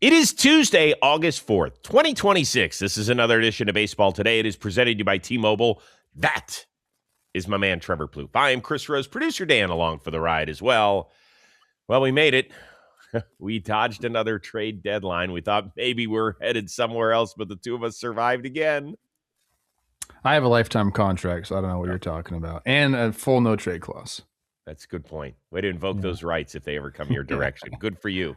It is Tuesday, August 4th, 2026. This is another edition of Baseball Today. It is presented to you by T-Mobile. That is my man, Trevor Plouffe. I am Chris Rose, producer Dan, along for the ride as well. Well, we made it. We dodged another trade deadline. We thought maybe we're headed somewhere else, but the two of us survived again. I have a lifetime contract, so I don't know what you're talking about. And a full no-trade clause. That's a good point. Way to invoke those rights if they ever come your direction. Good for you.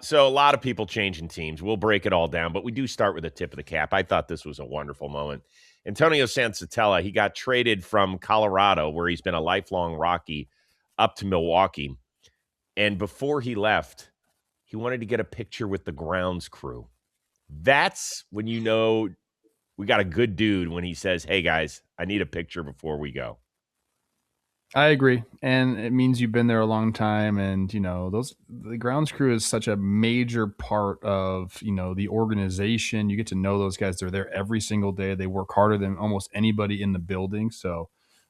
So a lot of people changing teams. We'll break it all down, but we do start with a tip of the cap. I thought this was a wonderful moment. Antonio Sensatella, he got traded from Colorado, where he's been a lifelong Rocky, up to Milwaukee. And before he left, he wanted to get a picture with the grounds crew. That's when you know we got a good dude when he says, hey, guys, I need a picture before we go. I agree. And it means you've been there a long time. And, you know, the grounds crew is such a major part of, you know, the organization. You get to know those guys. They're there every single day. They work harder than almost anybody in the building. So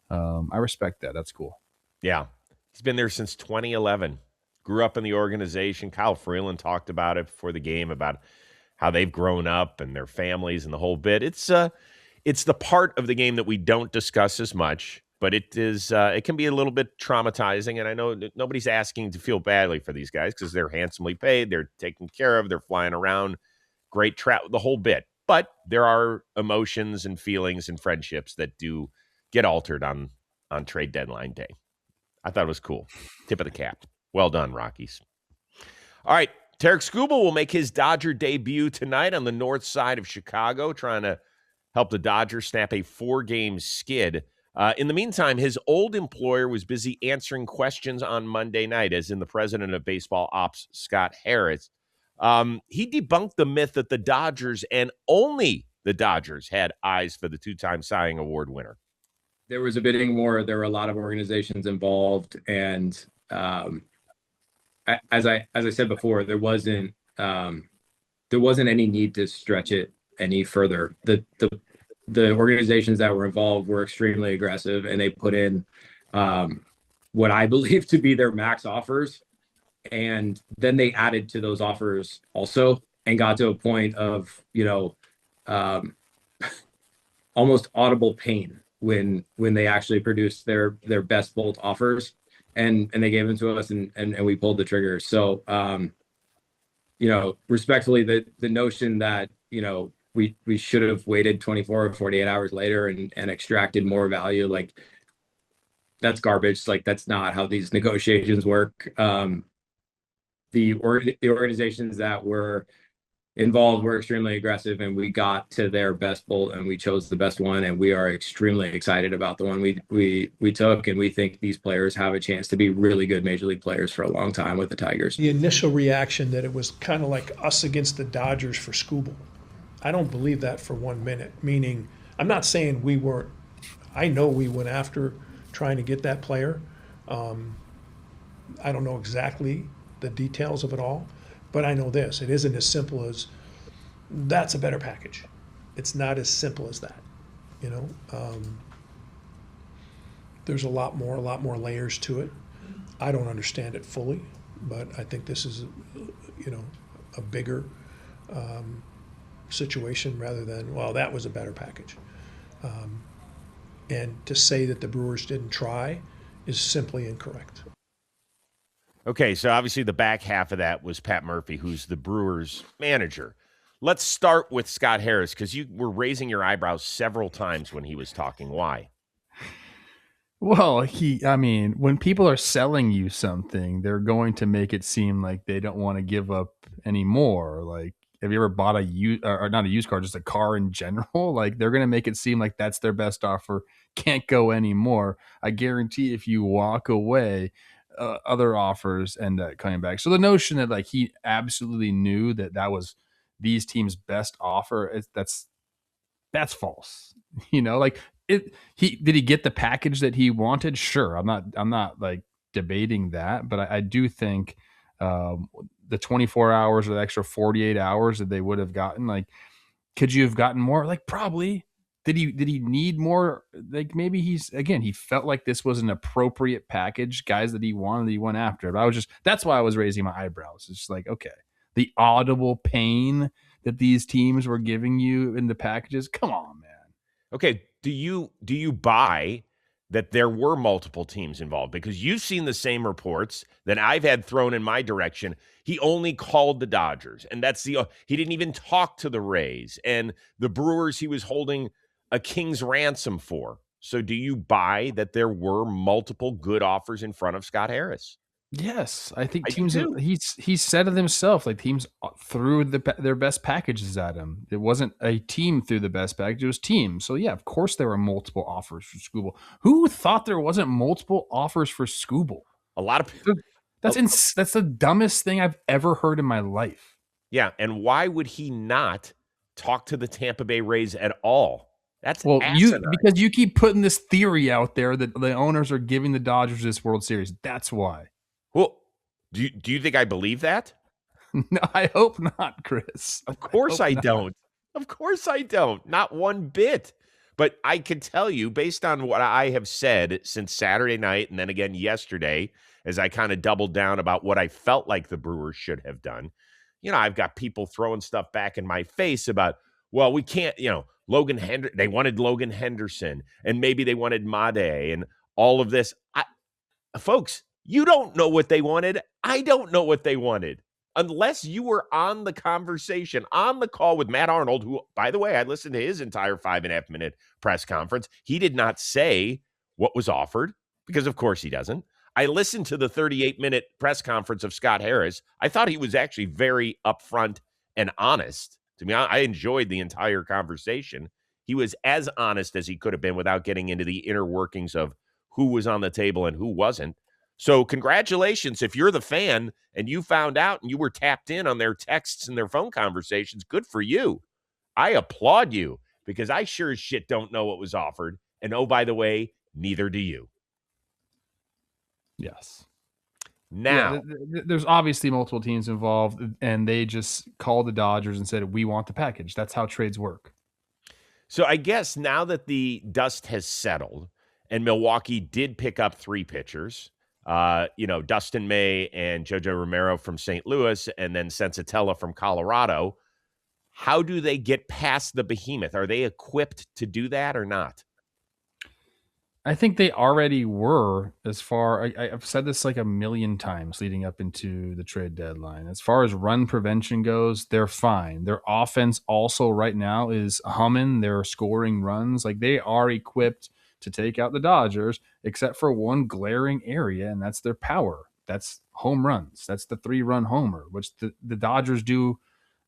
I respect that. That's cool. Yeah. He's been there since 2011. Grew up in the organization. Kyle Freeland talked about it before the game, about how they've grown up and their families and the whole bit. It's the part of the game that we don't discuss as much. But it is. It can be a little bit traumatizing, and I know nobody's asking to feel badly for these guys because they're handsomely paid, they're taken care of, they're flying around, great the whole bit. But there are emotions and feelings and friendships that do get altered on trade deadline day. I thought it was cool. Tip of the cap. Well done, Rockies. All right, Tarik Skubal will make his Dodger debut tonight on the north side of Chicago, trying to help the Dodgers snap a 4-game skid. In the meantime, his old employer was busy answering questions on Monday night, as in the president of baseball ops, Scott Harris. He debunked the myth that the Dodgers and only the Dodgers had eyes for the 2-time Cy Young Award winner. There was a bidding war. There were a lot of organizations involved. And as I said before, there wasn't any need to stretch it any further. The organizations that were involved were extremely aggressive, and they put in what I believe to be their max offers. And then they added to those offers also and got to a point of, almost audible pain when they actually produced their best bolt offers, and they gave them to us, and we pulled the trigger. So, respectfully, the notion that, we should have waited 24 or 48 hours later and extracted more value, like, that's garbage. Like, that's not how these negotiations work. The organizations that were involved were extremely aggressive, and we got to their best bolt, and we chose the best one, and we are extremely excited about the one we took, and we think these players have a chance to be really good major league players for a long time with the Tigers. The initial reaction that it was kind of like us against the Dodgers for Skubal, I don't believe that for 1 minute. Meaning, I'm not saying we weren't. I know we went after trying to get that player. I don't know exactly the details of it all, but I know this: it isn't as simple as that's a better package. It's not as simple as that. There's a lot more layers to it. I don't understand it fully, but I think this is, a bigger situation rather than, well, that was a better package. And to say that the Brewers didn't try is simply incorrect. Okay, so obviously the back half of that was Pat Murphy, who's the Brewers manager. Let's start with Scott Harris, because you were raising your eyebrows several times when he was talking. Why? Well, when people are selling you something, they're going to make it seem like they don't want to give up any more. Like, have you ever bought not a used car, just a car in general? Like, they're going to make it seem like that's their best offer, can't go anymore. I guarantee if you walk away, other offers end up coming back. So the notion that, like, he absolutely knew that was these teams' best offer, that's false. Like, did he get the package that he wanted? Sure. I'm not like debating that, but I do think the 24 hours or the extra 48 hours that they would have gotten, like, could you have gotten more? Like, probably. Did he need more? Like, maybe he felt like this was an appropriate package, guys that he went after. But that's why I was raising my eyebrows. It's just like, okay, the audible pain that these teams were giving you in the packages. Come on, man. Okay, do you buy that there were multiple teams involved? Because you've seen the same reports that I've had thrown in my direction. He only called the Dodgers, and he didn't even talk to the Rays and the Brewers he was holding a king's ransom for. So do you buy that there were multiple good offers in front of Scott Harris? Yes, I think I do teams. too. He's said it himself. Like teams threw their best packages at him. It wasn't a team threw the best package; it was teams. So yeah, of course there were multiple offers for Skubal. Who thought there wasn't multiple offers for Skubal? A lot of people. That's the dumbest thing I've ever heard in my life. Yeah, and why would he not talk to the Tampa Bay Rays at all? That's Well, asinine. because you keep putting this theory out there that the owners are giving the Dodgers this World Series. That's why. Well, do you think I believe that? No, I hope not, Chris. Of course I don't. Of course I don't. Not one bit. But I can tell you, based on what I have said since Saturday night and then again yesterday, as I kind of doubled down about what I felt like the Brewers should have done, I've got people throwing stuff back in my face about, well, we can't, they wanted Logan Henderson, and maybe they wanted Made and all of this. Folks, you don't know what they wanted. I don't know what they wanted. Unless you were on the conversation, on the call with Matt Arnold, who, by the way, I listened to his entire 5.5-minute press conference. He did not say what was offered, because of course he doesn't. I listened to the 38-minute press conference of Scott Harris. I thought he was actually very upfront and honest. To me, I enjoyed the entire conversation. He was as honest as he could have been without getting into the inner workings of who was on the table and who wasn't. So congratulations if you're the fan and you found out and you were tapped in on their texts and their phone conversations. Good for you. I applaud you, because I sure as shit don't know what was offered. And oh, by the way, neither do you. Yes. Now, there's obviously multiple teams involved, and they just called the Dodgers and said, we want the package. That's how trades work. so I guess now that the dust has settled and Milwaukee did pick up 3 pitchers, Dustin May and JoJo Romero from St. Louis, and then Sensatella from Colorado. How do they get past the behemoth? Are they equipped to do that or not? I think they already were. I've said this like a million times leading up into the trade deadline. As far as run prevention goes, they're fine. Their offense also right now is humming. They're scoring runs. Like, they are equipped to take out the Dodgers, except for one glaring area, and that's their power. That's home runs. That's the 3-run homer, which the Dodgers do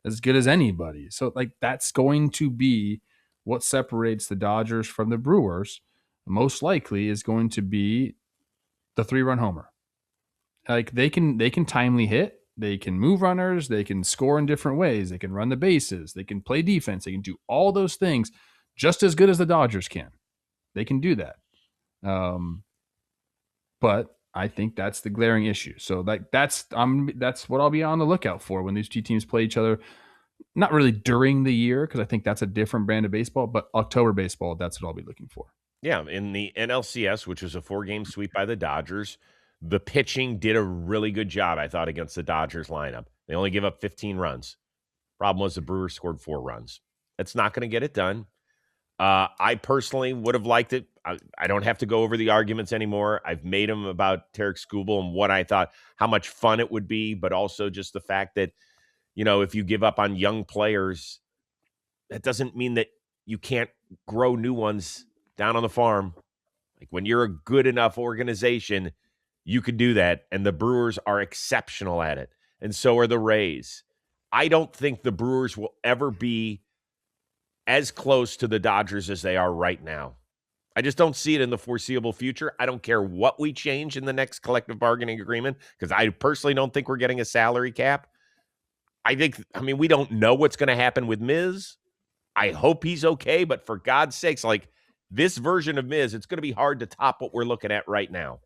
as good as anybody. So, like, that's going to be what separates the Dodgers from the Brewers. Most likely is going to be the 3-run homer. Like, they can timely hit, they can move runners, they can score in different ways, they can run the bases, they can play defense, they can do all those things just as good as the Dodgers can. They can do that. But I think that's the glaring issue. So that's what I'll be on the lookout for when these two teams play each other. Not really during the year, because I think that's a different brand of baseball, but October baseball, that's what I'll be looking for. Yeah, in the NLCS, which was a 4-game sweep by the Dodgers, the pitching did a really good job, I thought, against the Dodgers lineup. They only gave up 15 runs. Problem was the Brewers scored 4 runs. That's not going to get it done. I personally would have liked it. I don't have to go over the arguments anymore. I've made them about Tarik Skubal and what I thought, how much fun it would be, but also just the fact that, if you give up on young players, that doesn't mean that you can't grow new ones down on the farm. Like, when you're a good enough organization, you can do that. And the Brewers are exceptional at it. And so are the Rays. I don't think the Brewers will ever be as close to the Dodgers as they are right now. I just don't see it in the foreseeable future. I don't care what we change in the next collective bargaining agreement, because I personally don't think we're getting a salary cap. We don't know what's going to happen with Miz. I hope he's okay, but for God's sakes, like, this version of Miz, it's going to be hard to top what we're looking at right now.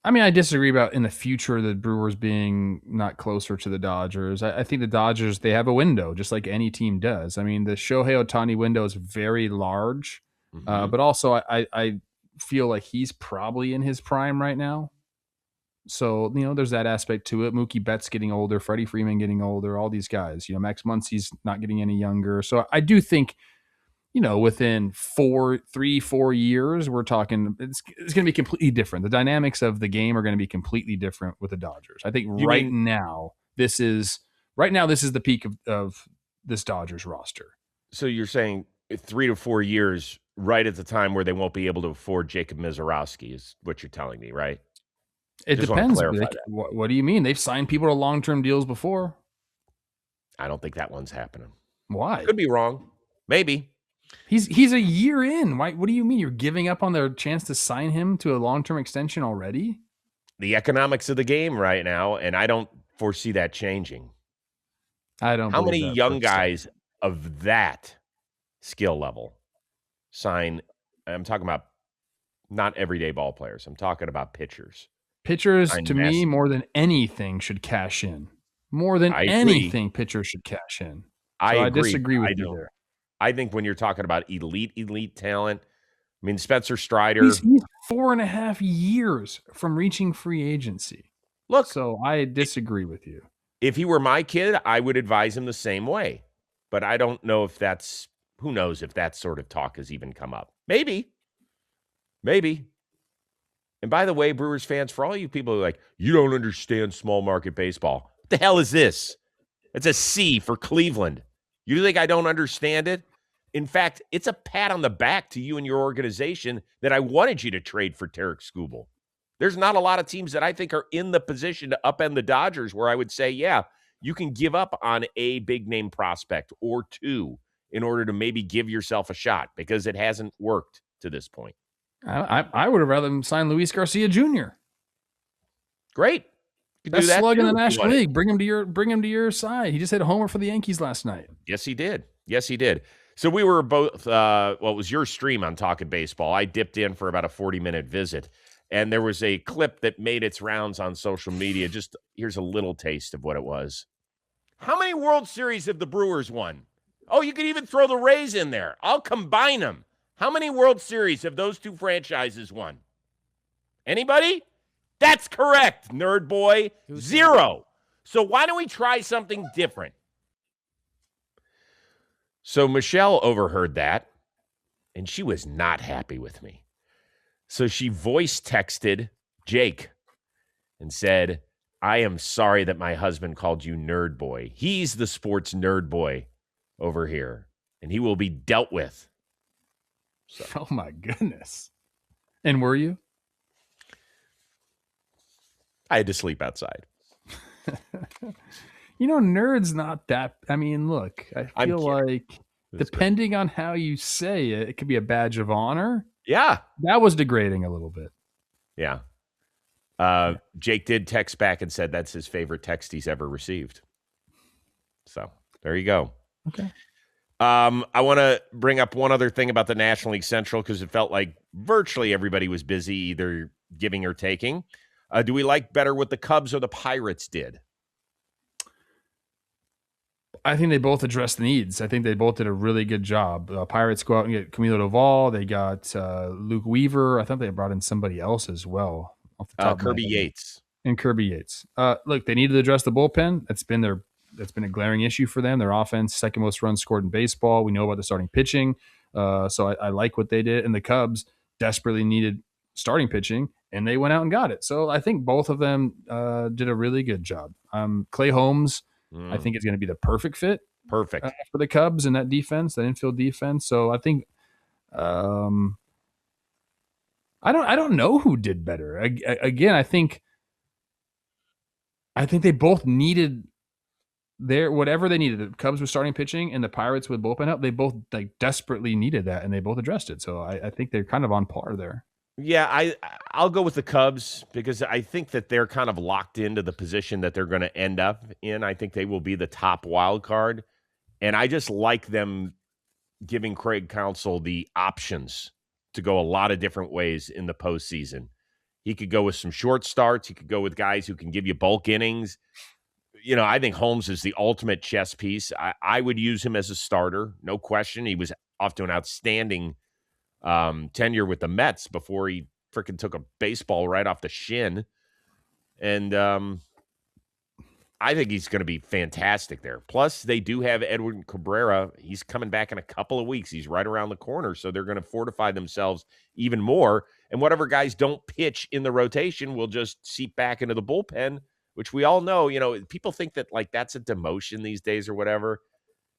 I disagree about in the future the Brewers being not closer to the Dodgers. I think the Dodgers, they have a window, just like any team does. The Shohei Ohtani window is very large, but also I feel like he's probably in his prime right now. So, there's that aspect to it. Mookie Betts getting older, Freddie Freeman getting older, all these guys. Max Muncy's not getting any younger. So I do think, within 4 years, we're talking it's going to be completely different. The dynamics of the game are going to be completely different with the Dodgers. I think right now this is the peak of this Dodgers roster. So you're saying 3 to 4 years, right at the time where they won't be able to afford Jacob Mizorowski, is what you're telling me, right? It depends. What do you mean? They've signed people to long-term deals before. I don't think that one's happening. Why? Could be wrong. Maybe. He's a year in. Why? What do you mean? You're giving up on their chance to sign him to a long-term extension already? The economics of the game right now, and I don't foresee that changing. I don't. How many young guys of that skill level sign? I'm talking about not everyday ball players. I'm talking about pitchers. Pitchers, to me, more than anything, should cash in. More than anything, pitchers should cash in. So I disagree with you there. I think when you're talking about elite talent, I mean, Spencer Strider. He's 4.5 years from reaching free agency. Look. So I disagree with you. If he were my kid, I would advise him the same way. But I don't know if who knows if that sort of talk has even come up. Maybe. And by the way, Brewers fans, for all you people who are like, you don't understand small market baseball. What the hell is this? It's a C for Cleveland. You think I don't understand it? In fact, it's a pat on the back to you and your organization that I wanted you to trade for Tarik Skubal. There's not a lot of teams that I think are in the position to upend the Dodgers where I would say, yeah, you can give up on a big name prospect or two in order to maybe give yourself a shot because it hasn't worked to this point. I would have rather them sign Luis Garcia Jr. Great. Best slug in the National League. Bring him to your side. He just hit a homer for the Yankees last night. Yes, he did. So we were both, it was your stream on Talking Baseball. I dipped in for about a 40-minute visit, and there was a clip that made its rounds on social media. Just here's a little taste of what it was. How many World Series have the Brewers won? Oh, you could even throw the Rays in there. I'll combine them. How many World Series have those two franchises won? Anybody? That's correct, nerd boy. 0. So why don't we try something different? So Michelle overheard that, and she was not happy with me. So she voice texted Jake and said, I am sorry that my husband called you nerd boy. He's the sports nerd boy over here, and he will be dealt with. So. Oh, my goodness. And were you? I had to sleep outside. Nerd's not that. I mean, look, I feel like depending on how you say it, it could be a badge of honor. Yeah. That was degrading a little bit. Yeah. Jake did text back and said that's his favorite text he's ever received. So there you go. Okay. I want to bring up one other thing about the National League Central because it felt like virtually everybody was busy either giving or taking. Do we like better what the Cubs or the Pirates did? I think they both addressed the needs. I think they both did a really good job. Pirates go out and get Camilo Doval. They got Luke Weaver. I thought they brought in somebody else as well. Off the top Kirby Yates. And Kirby Yates. Look, they needed to address the bullpen. That's been a glaring issue for them. Their offense, second most runs scored in baseball. We know about the starting pitching. So I like what they did. And the Cubs desperately needed starting pitching, and they went out and got it. So I think both of them did a really good job. Clay Holmes, I think, is going to be the perfect fit. Perfect. For the Cubs and that defense, that infield defense. So I think I don't know who did better. Again, I think they both needed whatever they needed. The Cubs were starting pitching and the Pirates with bullpen help. They both desperately needed that, and they both addressed it. So I think they're kind of on par there. Yeah, I'll go with the Cubs because I think that they're kind of locked into the position that they're going to end up in. I think they will be the top wild card, and I just like them giving Craig Counsell the options to go a lot of different ways in the postseason. He could go with some short starts. He could go with guys who can give you bulk innings. I think Holmes is the ultimate chess piece. I would use him as a starter, no question. He was off to an outstanding tenure with the Mets before he freaking took a baseball right off the shin. And I think he's going to be fantastic there. Plus, they do have Edwin Cabrera. He's coming back in a couple of weeks. He's right around the corner, so they're going to fortify themselves even more. And whatever guys don't pitch in the rotation will just seep back into the bullpen, which we all know, people think that like that's a demotion these days or whatever.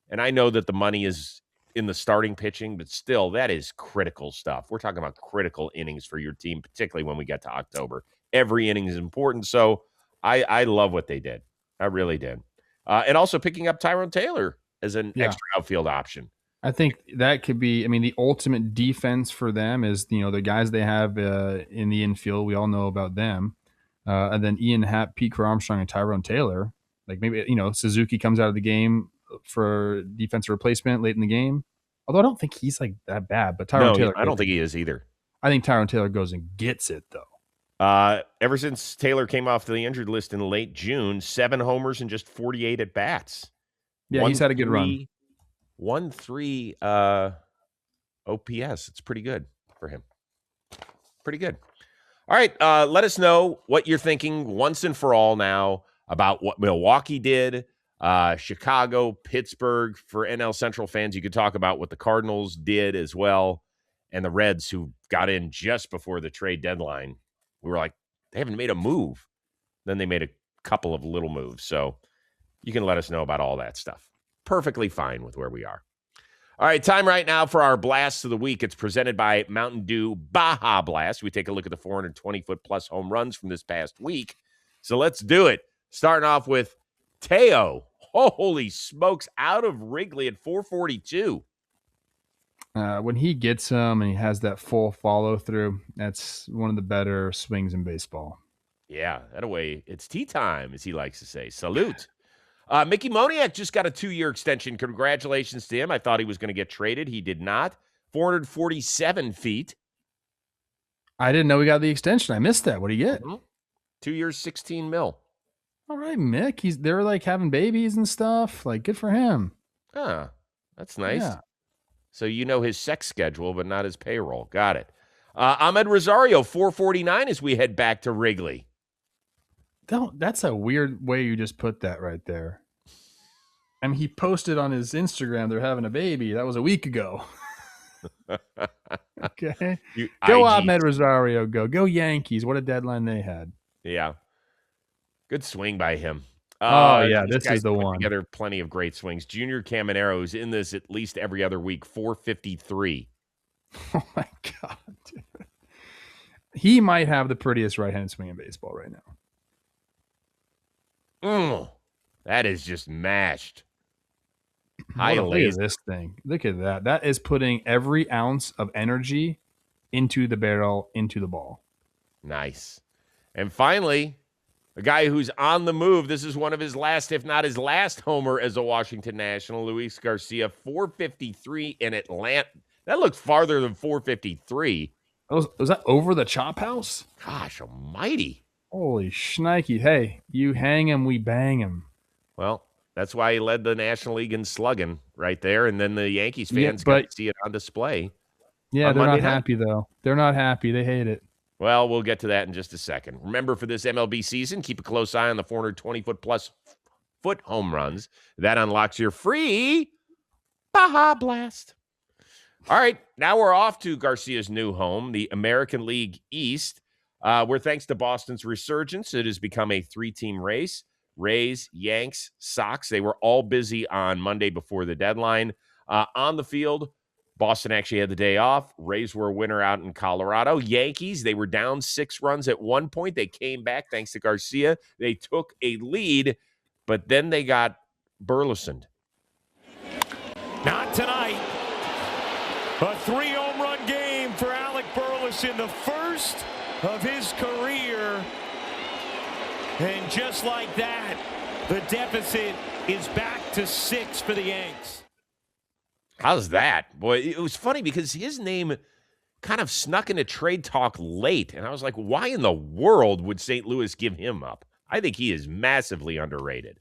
And I know that the money is in the starting pitching, but still, that is critical stuff. We're talking about critical innings for your team, particularly when we get to October. Every inning is important. So I love what they did. I really did. And also picking up Tyrone Taylor as an extra outfield option. I think that could be, the ultimate defense for them is, the guys they have in the infield. We all know about them. And then Ian Happ, Pete Armstrong, and Tyrone Taylor. Like maybe, Suzuki comes out of the game for defensive replacement late in the game. Although I don't think he's like that bad, but Tyrone Taylor. I don't think he is either. I think Tyrone Taylor goes and gets it though. Ever since Taylor came off the injured list in late June, 7 homers and just 48 at bats. Yeah, he's had a good run. 1.3 OPS. It's pretty good for him. Pretty good. All right, let us know what you're thinking once and for all now about what Milwaukee did, Chicago, Pittsburgh. For NL Central fans, you could talk about what the Cardinals did as well, and the Reds, who got in just before the trade deadline. We were like, they haven't made a move. Then they made a couple of little moves. So you can let us know about all that stuff. Perfectly fine with where we are. All right, time right now for our Blast of the Week. It's presented by Mountain Dew Baja Blast. We take a look at the 420-foot-plus home runs from this past week. So let's do it. Starting off with Teo. Holy smokes, out of Wrigley at 442. When he gets him and he has that full follow through, that's one of the better swings in baseball. Yeah, that way it's tea time, as he likes to say. Salute. Mickey Moniak just got a 2-year extension. Congratulations to him. I thought he was going to get traded. He did not. 447 feet. I didn't know he got the extension. I missed that. What did he get? 2 years, 16 mil. All right, Mick. They're like having babies and stuff. Like, good for him. Ah, that's nice. Yeah. So you know his sex schedule, but not his payroll. Got it. Ahmed Rosario, 449 as we head back to Wrigley. That's a weird way you just put that right there. I mean, he posted on his Instagram they're having a baby. That was a week ago. Okay. Go Ahmed Rosario, go. Go Yankees. What a deadline they had. Yeah. Good swing by him. This is the one. Together plenty of great swings. Junior Caminero is in this at least every other week, 453. Oh, my God, dude. He might have the prettiest right-handed swing in baseball right now. That is just mashed. Look at this thing. Look at that. That is putting every ounce of energy into the barrel, into the ball. Nice. And finally, a guy who's on the move. This is one of his last, if not his last homer as a Washington National, Luis Garcia, 453 in Atlanta. That looks farther than 453. Was that over the chop house? Gosh almighty. Holy shnikey. Hey, you hang him, we bang him. Well, that's why he led the National League in slugging right there, and then the Yankees fans got to see it on display. Yeah, they're not happy, though. They're not happy. They hate it. Well, we'll get to that in just a second. Remember, for this MLB season, keep a close eye on the 420-foot-plus home runs. That unlocks your free Baja Blast. All right, now we're off to Garcia's new home, the American League East, where thanks to Boston's resurgence, it has become a 3-team race. Rays, Yanks, Sox, they were all busy on Monday before the deadline. On the field, Boston actually had the day off. Rays were a winner out in Colorado. Yankees, they were down 6 runs at one point. They came back thanks to Garcia. They took a lead, but then they got Burleson. Not tonight. A 3-home run game for Alec Burleson, the first of his career. And just like that, the deficit is back to 6 for the Yanks. How's that? Boy, it was funny because his name kind of snuck into trade talk late. And I was like, why in the world would St. Louis give him up? I think he is massively underrated.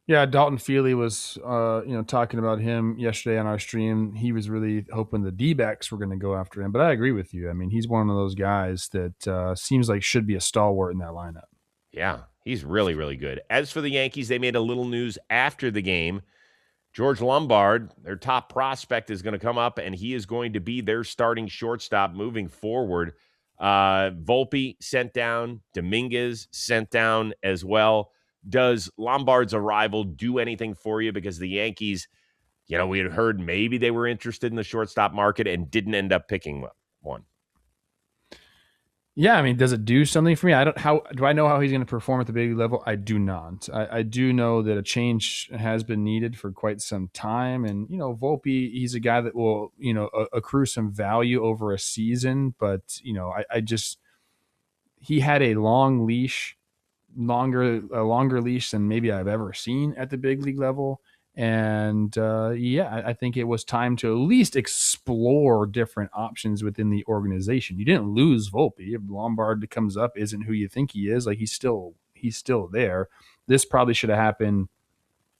Yeah, Dalton Feely was talking about him yesterday on our stream. He was really hoping the D-backs were going to go after him. But I agree with you. I mean, he's one of those guys that seems like should be a stalwart in that lineup. Yeah, he's really, really good. As for the Yankees, they made a little news after the game. George Lombard, their top prospect, is going to come up, and he is going to be their starting shortstop moving forward. Volpe sent down. Dominguez sent down as well. Does Lombard's arrival do anything for you? Because the Yankees, we had heard maybe they were interested in the shortstop market and didn't end up picking one. Yeah, I mean, does it do something for me? Do I know how he's going to perform at the big league level? I do not. I do know that a change has been needed for quite some time. And, Volpe, he's a guy that will, accrue some value over a season. But, he had a longer leash than maybe I've ever seen at the big league level. And I think it was time to at least explore different options within the organization. You didn't lose Volpe. If Lombard comes up isn't who you think he is, like he's still there. This probably should have happened.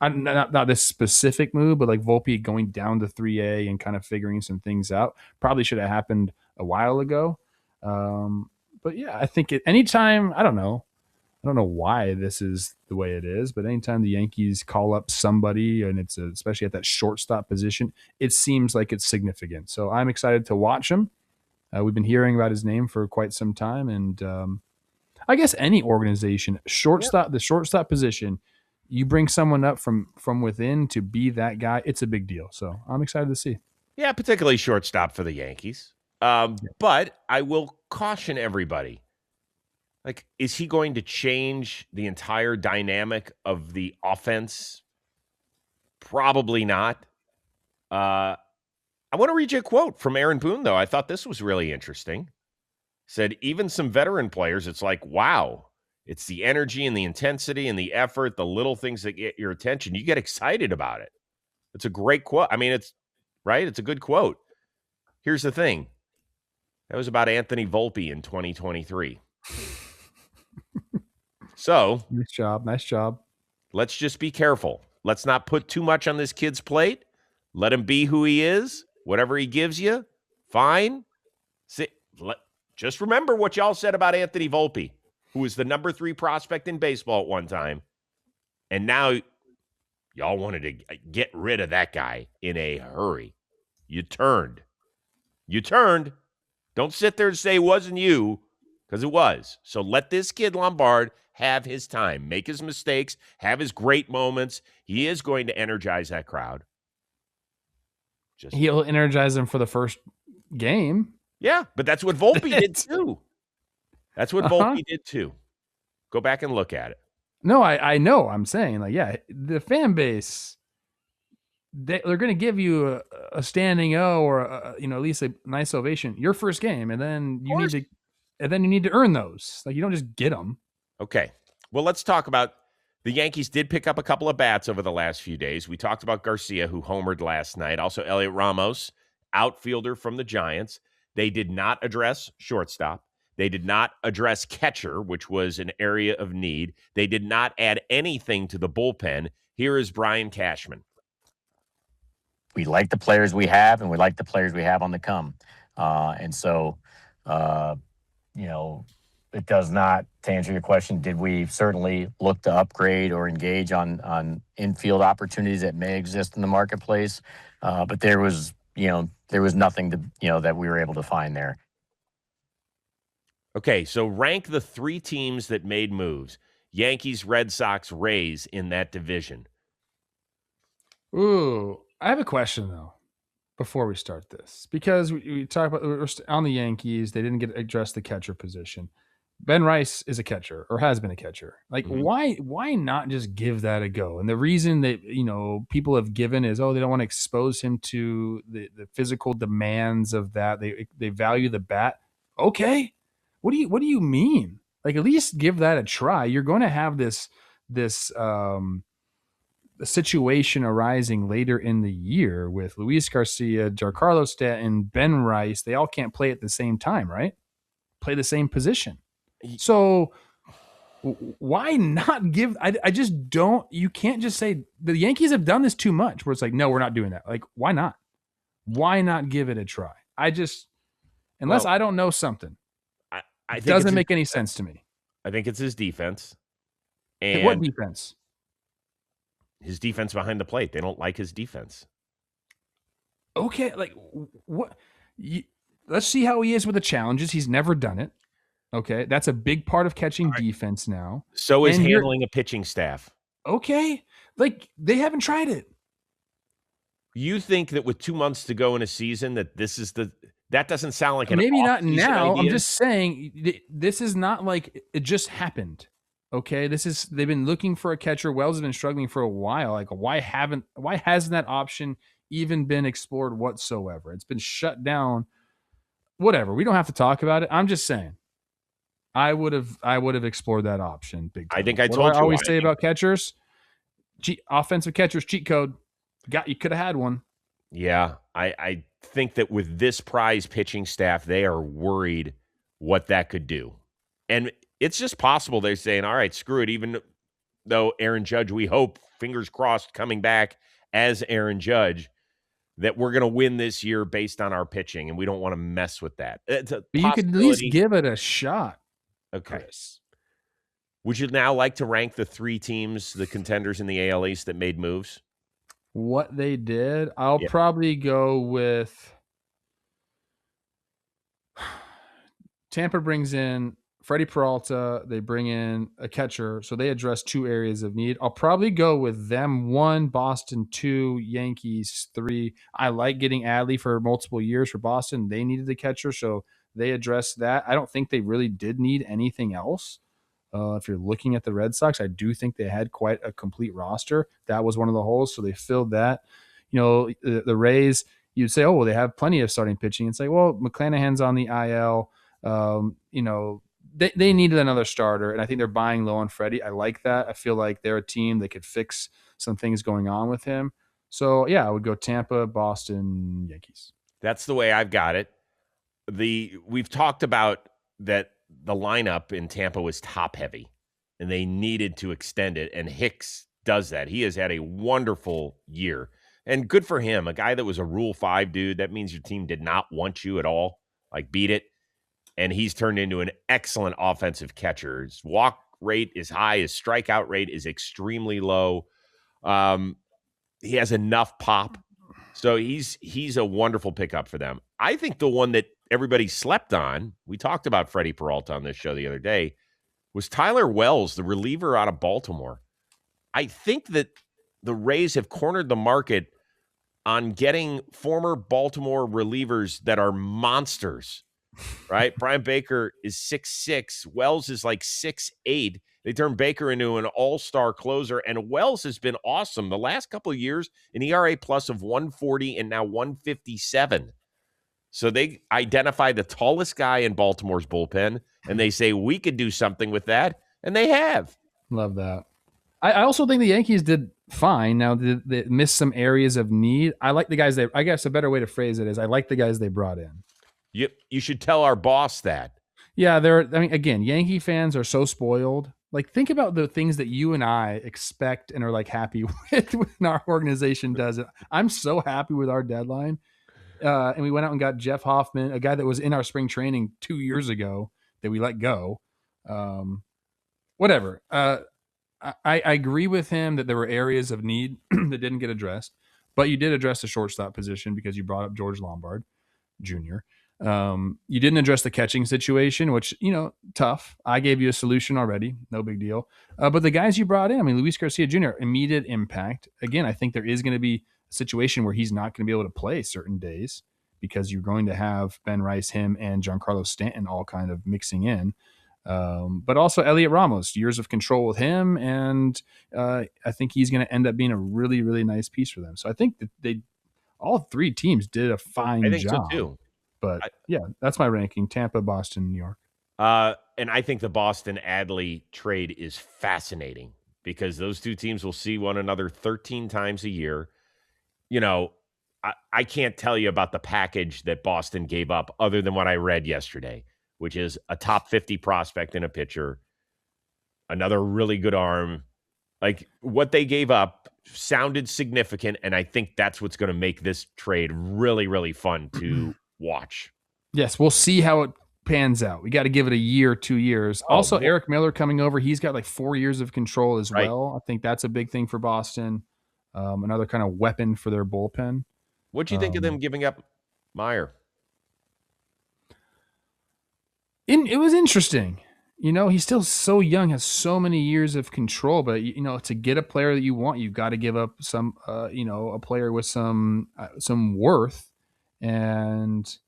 Not this specific move, but like Volpe going down to 3A and kind of figuring some things out probably should have happened a while ago. But yeah, I think anytime, I don't know why this is the way it is, but anytime the Yankees call up somebody, and it's especially at that shortstop position, it seems like it's significant. So I'm excited to watch him. We've been hearing about his name for quite some time, and I guess any organization, the shortstop position, you bring someone up from within to be that guy, it's a big deal. So I'm excited to see. Yeah, particularly shortstop for the Yankees. But I will caution everybody. Like, is he going to change the entire dynamic of the offense? Probably not. I want to read you a quote from Aaron Boone, though. I thought this was really interesting. Said, even some veteran players, it's like, wow, it's the energy and the intensity and the effort, the little things that get your attention. You get excited about it. It's a great quote. I mean, it's right. It's a good quote. Here's the thing. That was about Anthony Volpe in 2023. So nice job. Let's just be careful. Let's not put too much on this kid's plate. Let him be who he is. Whatever he gives you, fine. Just remember what y'all said about Anthony Volpe, who was the number 3 prospect in baseball at one time. And now y'all wanted to get rid of that guy in a hurry. You turned. Don't sit there and say it wasn't you, because it was. So let this kid Lombard have his time, make his mistakes, have his great moments. He is going to energize that crowd. He'll energize them for the first game. Yeah, but that's what Volpe did too. Volpe did too. Go back and look at it. No, I know. I'm saying, like, yeah, the fan base, they're going to give you a standing O or at least a nice ovation your first game, and then you need to earn those. Like, you don't just get them. Okay. Well, let's talk about the Yankees did pick up a couple of bats over the last few days. We talked about Garcia, who homered last night. Also, Elliot Ramos, outfielder from the Giants. They did not address shortstop. They did not address catcher, which was an area of need. They did not add anything to the bullpen. Here is Brian Cashman. We like the players we have, and we like the players we have on the come. It does not, to answer your question, did we certainly look to upgrade or engage on infield opportunities that may exist in the marketplace? But there was nothing that we were able to find there. Okay, so rank the 3 teams that made moves. Yankees, Red Sox, Rays in that division. Ooh, I have a question, though, before we start this. Because we talk about, we're on the Yankees, they didn't address the catcher position. Ben Rice is a catcher, or has been a catcher. Like, why not just give that a go? And the reason that, people have given is, they don't want to expose him to the physical demands of that. They value the bat. Okay. What do you mean? Like, at least give that a try. You're going to have this situation arising later in the year with Luis Garcia, Giancarlo Stanton, Ben Rice. They all can't play at the same time, right? Play the same position. So why not give? I just don't. You can't just say the Yankees have done this too much. Where it's like, no, we're not doing that. Like, why not? Why not give it a try? I don't know something. I think it doesn't make any sense to me. I think it's his defense. And what defense? His defense behind the plate. They don't like his defense. Okay, like what? Let's see how he is with the challenges. He's never done it. Okay, that's a big part of catching defense now. So is And handling a pitching staff. Okay, like they haven't tried it. You think that with 2 months to go in a season that that doesn't sound like an maybe not off-season now. idea? I'm just saying this is not like it just happened. Okay, they've been looking for a catcher. Wells has been struggling for a while. Like why hasn't that option even been explored whatsoever? It's been shut down. Whatever. We don't have to talk about it. I'm just saying. I would have explored that option big time. I think I what told do you. I always say about catchers? Offensive catchers cheat code. You could have had one. Yeah, I think that with this prize pitching staff, they are worried what that could do. And it's just possible they're saying, all right, screw it. Even though Aaron Judge, we hope, fingers crossed, coming back as Aaron Judge, that we're going to win this year based on our pitching, and we don't want to mess with that. It's a But you could at least give it a shot. Okay. Chris. Would you now like to rank the 3 teams, the contenders in the AL East that made moves? What they did, I'll probably go with Tampa brings in Freddie Peralta. They bring in a catcher, so they address 2 areas of need. I'll probably go with them 1, Boston 2, Yankees 3. I like getting Adley for multiple years for Boston. They needed a catcher, so they addressed that. I don't think they really did need anything else. If you're looking at the Red Sox, I do think they had quite a complete roster. That was one of the holes, so they filled that. The Rays, you'd say, oh, well, they have plenty of starting pitching. It's like, well, McClanahan's on the IL. They needed another starter, and I think they're buying low on Freddie. I like that. I feel like they're a team that could fix some things going on with him. So, yeah, I would go Tampa, Boston, Yankees. That's the way I've got it. We've talked about that the lineup in Tampa was top heavy, and they needed to extend it, and Hicks does that. He has had a wonderful year, and good for him. A guy that was a Rule 5 dude, that means your team did not want you at all, like beat it, and he's turned into an excellent offensive catcher. His walk rate is high. His strikeout rate is extremely low. He has enough pop. So he's a wonderful pickup for them. I think the one that everybody slept on, we talked about Freddie Peralta on this show the other day, was Tyler Wells, the reliever out of Baltimore. I think that the Rays have cornered the market on getting former Baltimore relievers that are monsters, right? Brian Baker is 6'6". Wells is like 6'8". They turned Baker into an all-star closer, and Wells has been awesome. The last couple of years, an ERA plus of 140 and now 157. So they identify the tallest guy in Baltimore's bullpen, and they say, we could do something with that, and they have. Love that. I also think the Yankees did fine. Now, they missed some areas of need. I like the guys I guess a better way to phrase it is I like the guys they brought in. You should tell our boss that. Yeah, again, Yankee fans are so spoiled. Like, think about the things that you and I expect and are like happy with when our organization does it. I'm so happy with our deadline. And we went out and got Jeff Hoffman, a guy that was in our spring training 2 years ago that we let go. Whatever. I agree with him that there were areas of need that didn't get addressed, but you did address the shortstop position because you brought up George Lombard Jr. You didn't address the catching situation, which, tough. I gave you a solution already. No big deal. But the guys you brought in, Luis Garcia Jr., immediate impact. Again, I think there is going to be a situation where he's not going to be able to play certain days because you're going to have Ben Rice, him, and Giancarlo Stanton all kind of mixing in. But also Elliot Ramos, years of control with him. And I think he's going to end up being a really, really nice piece for them. So I think that all 3 teams did a fine job. I think so too. But yeah, that's my ranking: Tampa, Boston, New York. And I think the Boston Adley trade is fascinating because those 2 teams will see one another 13 times a year. I can't tell you about the package that Boston gave up other than what I read yesterday, which is a top 50 prospect in a pitcher, another really good arm. Like, what they gave up sounded significant, and I think that's what's going to make this trade really, really fun to watch. Yes, we'll see how it pans out. We got to give it a year, 2 years. Oh, Also, more- Eric Miller coming over. He's got like 4 years of control as Right. well. I think that's a big thing for Boston. Another kind of weapon for their bullpen. What'd you think of them giving up Meyer? It was interesting. He's still so young, has so many years of control, but to get a player that you want, you've got to give up some, a player with some worth. And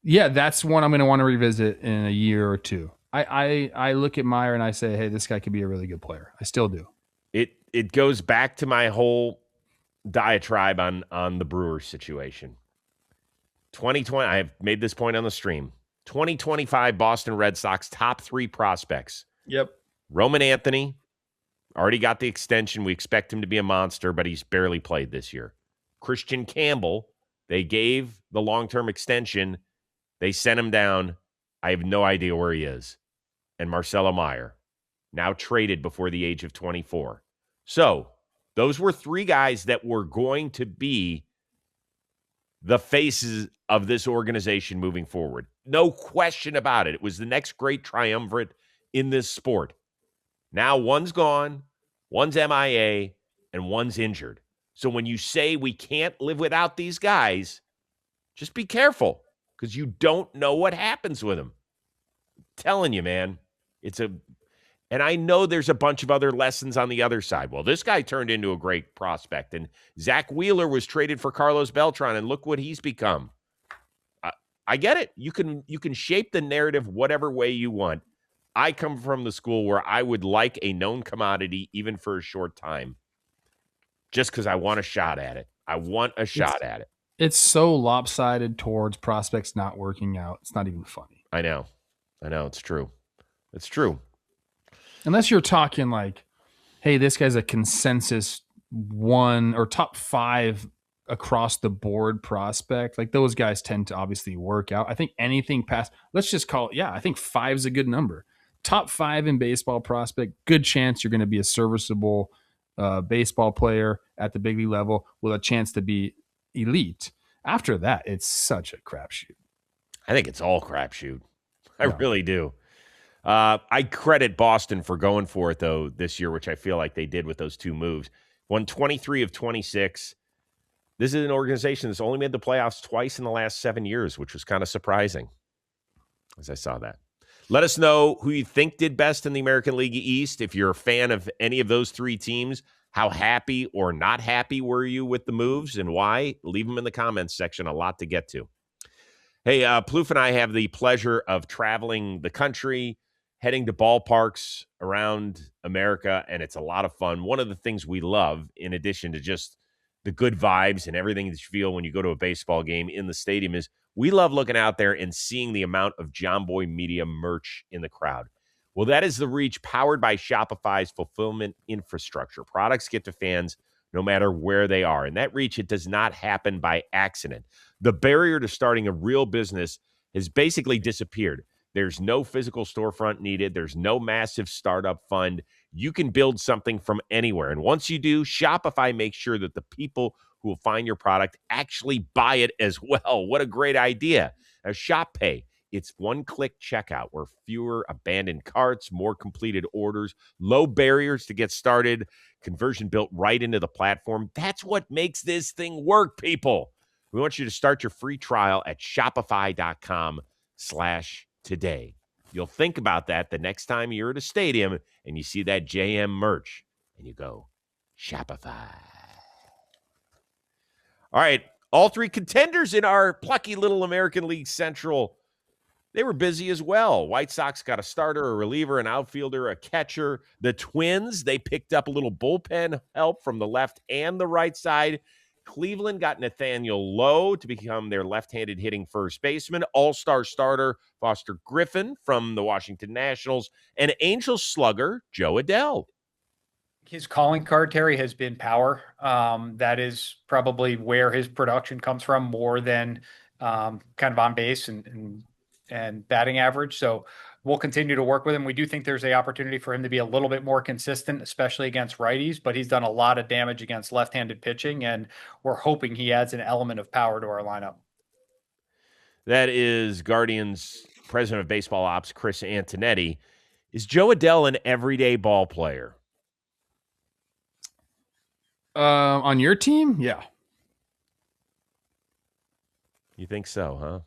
yeah, that's one I'm going to want to revisit in a year or two. I look at Meyer and I say, hey, this guy could be a really good player. I still do. It goes back to my whole diatribe on the Brewers situation. 2020, I have made this point on the stream. 2025 Boston Red Sox top 3 prospects. Yep. Roman Anthony, already got the extension. We expect him to be a monster, but he's barely played this year. Christian Campbell, they gave the long-term extension. They sent him down. I have no idea where he is. And Marcelo Meyer, now traded before the age of 24. So those were 3 guys that were going to be the faces of this organization moving forward. No question about it. It was the next great triumvirate in this sport. Now one's gone, one's MIA, and one's injured. So when you say we can't live without these guys, just be careful because you don't know what happens with them. I'm telling you, man, and I know there's a bunch of other lessons on the other side. Well, this guy turned into a great prospect, and Zach Wheeler was traded for Carlos Beltran, and look what he's become. I get it. You can shape the narrative whatever way you want. I come from the school where I would like a known commodity even for a short time just because I want a shot at it. I want a shot at it. It's so lopsided towards prospects not working out. It's not even funny. I know. It's true. It's true. Unless you're talking like, hey, this guy's a consensus 1 or top 5 across the board prospect. Like those guys tend to obviously work out. I think anything past, let's just call it, I think 5 is a good number. Top 5 in baseball prospect, good chance you're going to be a serviceable baseball player at the big league level with a chance to be elite. After that, it's such a crapshoot. I think it's all crapshoot. I really do. I credit Boston for going for it, though, this year, which I feel like they did with those 2 moves. Won 23 of 26. This is an organization that's only made the playoffs twice in the last 7 years, which was kind of surprising as I saw that. Let us know who you think did best in the American League East. If you're a fan of any of those 3 teams, how happy or not happy were you with the moves and why? Leave them in the comments section. A lot to get to. Hey, Plouffe and I have the pleasure of traveling the country, heading to ballparks around America, and it's a lot of fun. One of the things we love, in addition to just the good vibes and everything that you feel when you go to a baseball game in the stadium, is we love looking out there and seeing the amount of John Boy Media merch in the crowd. Well, that is the reach powered by Shopify's fulfillment infrastructure. Products get to fans no matter where they are. And that reach, it does not happen by accident. The barrier to starting a real business has basically disappeared. There's no physical storefront needed. There's no massive startup fund. You can build something from anywhere. And once you do, Shopify makes sure that the people who will find your product actually buy it as well. What a great idea. Now, Shop Pay, it's one-click checkout where fewer abandoned carts, more completed orders, low barriers to get started, conversion built right into the platform. That's what makes this thing work, people. We want you to start your free trial at shopify.com/today. You'll think about that the next time you're at a stadium and you see that JM merch and you go, Shopify. All right, all 3 contenders in our plucky little American League Central, they were busy as well. White Sox got a starter, a reliever, an outfielder, a catcher. The Twins, they picked up a little bullpen help from the left and the right side. Cleveland got Nathaniel Lowe to become their left-handed hitting first baseman. All-star starter Foster Griffin from the Washington Nationals. And Angels slugger Joe Adell. His calling card, Terry, has been power. That is probably where his production comes from more than kind of on base and batting average. So we'll continue to work with him. We do think there's an opportunity for him to be a little bit more consistent, especially against righties, but he's done a lot of damage against left-handed pitching, and we're hoping he adds an element of power to our lineup. That is Guardians president of baseball ops, Chris Antonetti. Is Joe Adell an everyday ball player? On your team, yeah. You think so, huh?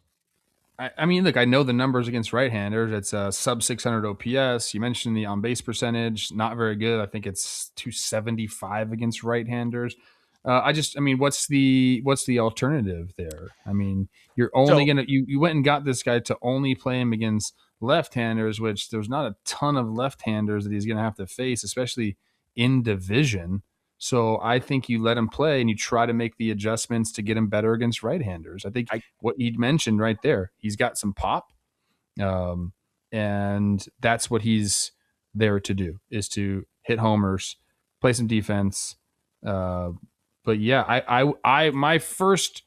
I mean, look, I know the numbers against right-handers. It's a sub 600 OPS. You mentioned the on-base percentage, not very good. I think it's 275 against right-handers. I mean, what's the alternative there? I mean, you're only gonna you went and got this guy to only play him against left-handers, which there's not a ton of left-handers that he's gonna have to face, especially in division. So I think you let him play and you try to make the adjustments to get him better against right-handers. I think what you mentioned right there, he's got some pop, and that's what he's there to do, is to hit homers, play some defense. But yeah, I my first,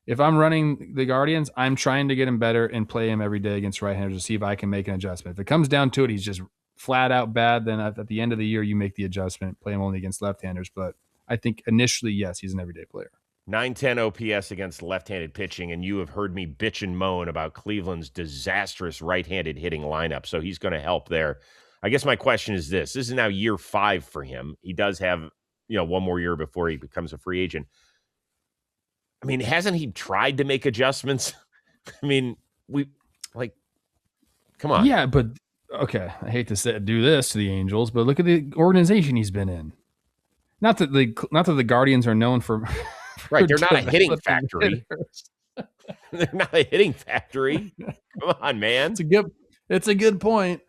if I'm running the Guardians, I'm trying to get him better and play him every day against right-handers to see if I can make an adjustment. If it comes down to it, he's just flat out bad, then at the end of the year, you make the adjustment, play him only against left-handers. But I think initially, yes, he's an everyday player. 910 OPS against left-handed pitching, and you have heard me bitch and moan about Cleveland's disastrous right-handed hitting lineup, so he's going to help there. I guess my question is this. This is now year 5 for him. He does have, one more year before he becomes a free agent. I mean, hasn't he tried to make adjustments? I mean, come on. Yeah, but okay, I hate to do this to the Angels, but look at the organization he's been in. Not that the Guardians are known for right. They're not a hitting factory. They're not a hitting factory. Come on, man. It's a good point.